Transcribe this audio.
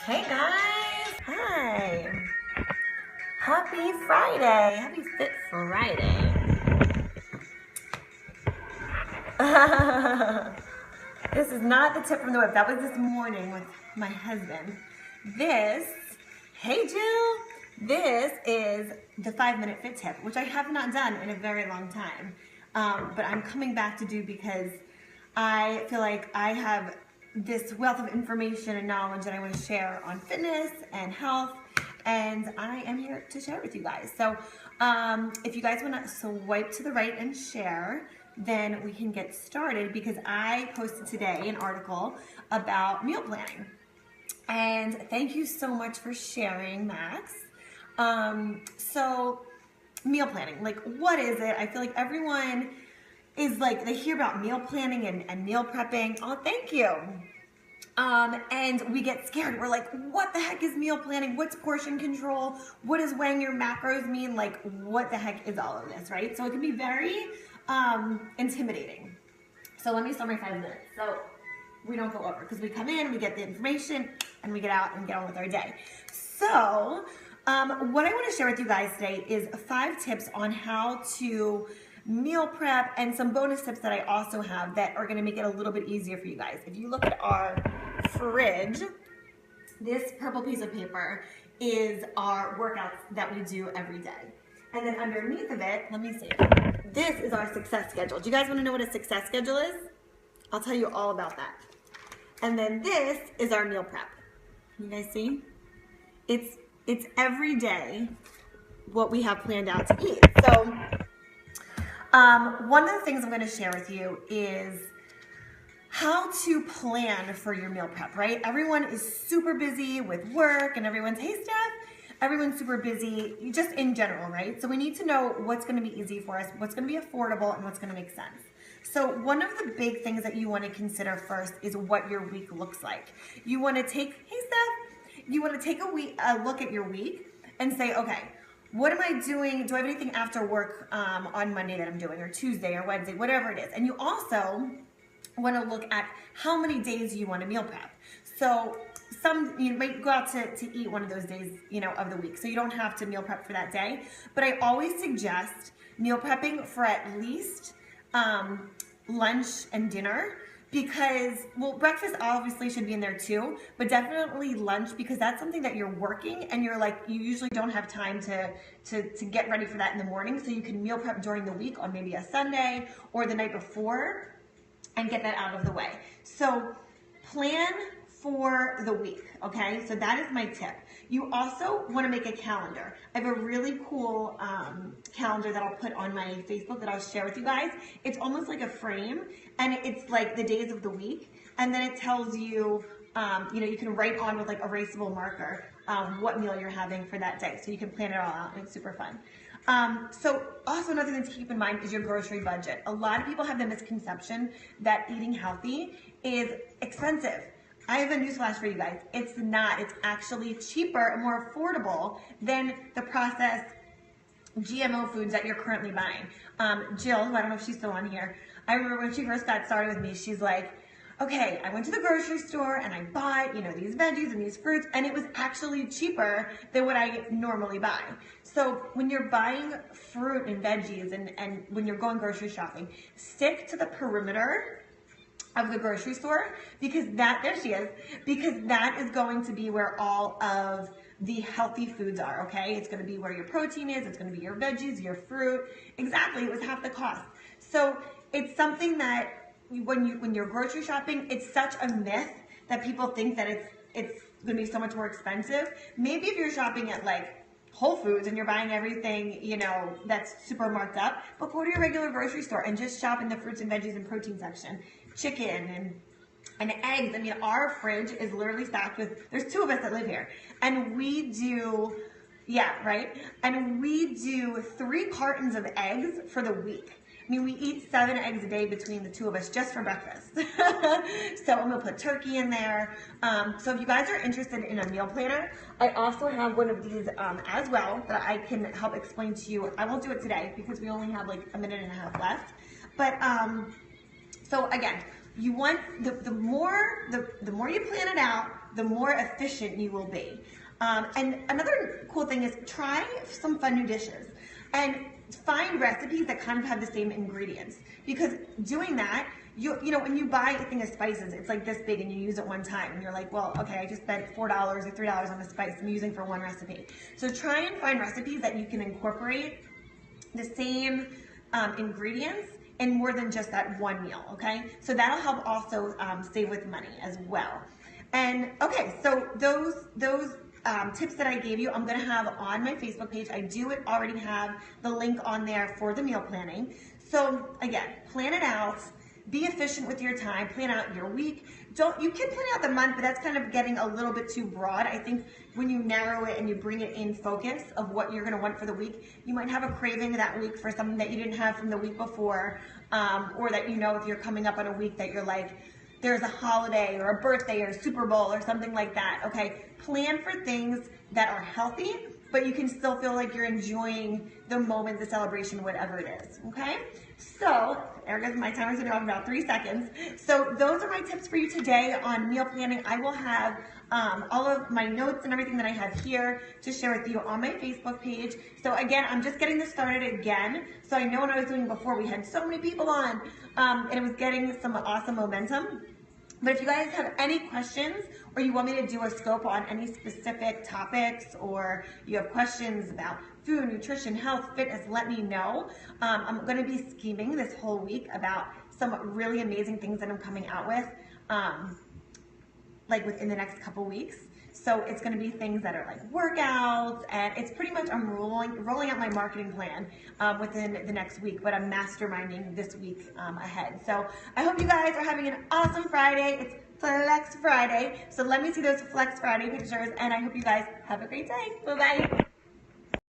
Hey guys! Hi! Happy Friday! Happy Fit Friday! This is not the tip from the whip. That was this morning with my husband. This, hey Jill! This is the 5-minute fit tip, which I have not done in a very long time. But I'm coming back to do because I feel like I have this wealth of information and knowledge that I want to share on fitness and health, and I am here to share it with you guys. So if you guys want to swipe to the right and share, then we can get started because I posted today an article about meal planning. And thank you so much for sharing, Max. So meal planning, like what is it? I feel like everyone is like, they hear about meal planning and meal prepping. Oh, thank you. And we get scared. We're like, what the heck is meal planning? What's portion control? What does weighing your macros mean? Like, what the heck is all of this, right? So it can be very intimidating. So let me start my 5 minutes. So we don't go over because we come in, we get the information, and we get out and get on with our day. So what I want to share with you guys today is 5 tips on how to meal prep and some bonus tips that I also have that are going to make it a little bit easier for you guys. If you look at our fridge, this purple piece of paper is our workouts that we do every day. And then underneath of it, let me see, this is our success schedule. Do you guys want to know what a success schedule is? I'll tell you all about that. And then this is our meal prep. You guys see? It's every day what we have planned out to eat. So one of the things I'm going to share with you is how to plan for your meal prep, right? Everyone is super busy with work and hey Steph, everyone's super busy just in general, right? So we need to know what's going to be easy for us, what's going to be affordable, and what's going to make sense. So one of the big things that you want to consider first is what your week looks like. You want to take, hey Steph, you want to take a look at your week and say, okay, what am I doing? Do I have anything after work on Monday that I'm doing, or Tuesday or Wednesday, whatever it is? And you also want to look at how many days you want to meal prep. So you might go out to eat one of those days, of the week. So you don't have to meal prep for that day. But I always suggest meal prepping for at least lunch and dinner, because, well, breakfast obviously should be in there too, but definitely lunch, because that's something that you're working and you usually don't have time to get ready for that in the morning. So you can meal prep during the week on maybe a Sunday or the night before and get that out of the way. So plan for the week, okay? So that is my tip. You also want to make a calendar. I have a really cool calendar that I'll put on my Facebook that I'll share with you guys. It's almost like a frame, and it's like the days of the week, and then it tells you, you can write on with like erasable marker what meal you're having for that day. So you can plan it all out, and it's super fun. So also another thing to keep in mind is your grocery budget. A lot of people have the misconception that eating healthy is expensive. I have a newsflash for you guys. It's not. It's actually cheaper and more affordable than the processed GMO foods that you're currently buying. Jill, who I don't know if she's still on here, I remember when she first got started with me, she's like, okay, I went to the grocery store and I bought, these veggies and these fruits, and it was actually cheaper than what I normally buy. So when you're buying fruit and veggies and when you're going grocery shopping, stick to the perimeter of the grocery store, because that is going to be where all of the healthy foods are, okay? It's going to be where your protein is, it's going to be your veggies, your fruit. Exactly, it was half the cost. So it's something that when you're grocery shopping, it's such a myth that people think that it's going to be so much more expensive. Maybe if you're shopping at like Whole Foods and you're buying everything, that's super marked up, but go to your regular grocery store and just shop in the fruits and veggies and protein section. Chicken and eggs. I mean, our fridge is literally stacked with, there's 2 of us that live here, and we do, and we do 3 cartons of eggs for the week. I mean, we eat 7 eggs a day between the 2 of us just for breakfast. So I'm gonna put turkey in there. So if you guys are interested in a meal planner, I also have one of these as well that I can help explain to you. I won't do it today because we only have like a minute and a half left. But so again, you want the more you plan it out, the more efficient you will be. And another cool thing is try some fun new dishes and find recipes that kind of have the same ingredients, because doing that, you know, when you buy a thing of spices, it's like this big and you use it one time and you're like, well, okay, I just spent $4 or $3 on a spice I'm using for one recipe. So try and find recipes that you can incorporate the same ingredients in more than just that one meal, okay? So that'll help also save with money as well. And okay, so those tips that I gave you, I'm gonna have on my Facebook page. I do already have the link on there for the meal planning. So again, plan it out, be efficient with your time, plan out your week. You can plan out the month, but that's kind of getting a little bit too broad. I think when you narrow it and you bring it in focus of what you're gonna want for the week, you might have a craving that week for something that you didn't have from the week before, or that, you know, if you're coming up on a week that you're like, there's a holiday or a birthday or Super Bowl or something like that, okay? Plan for things that are healthy, but you can still feel like you're enjoying the moment, the celebration, whatever it is, okay? So, Erica, my timer's gonna go in about 3 seconds. So those are my tips for you today on meal planning. I will have all of my notes and everything that I have here to share with you on my Facebook page. So again, I'm just getting this started again. So I know when I was doing before, we had so many people on, and it was getting some awesome momentum. But if you guys have any questions, or you want me to do a scope on any specific topics, or you have questions about food, nutrition, health, fitness, let me know. I'm going to be scheming this whole week about some really amazing things that I'm coming out with, like within the next couple weeks. So it's going to be things that are like workouts, and it's pretty much I'm rolling out my marketing plan within the next week, but I'm masterminding this week ahead. So I hope you guys are having an awesome Friday. It's Flex Friday, so let me see those Flex Friday pictures, and I hope you guys have a great day. Bye-bye.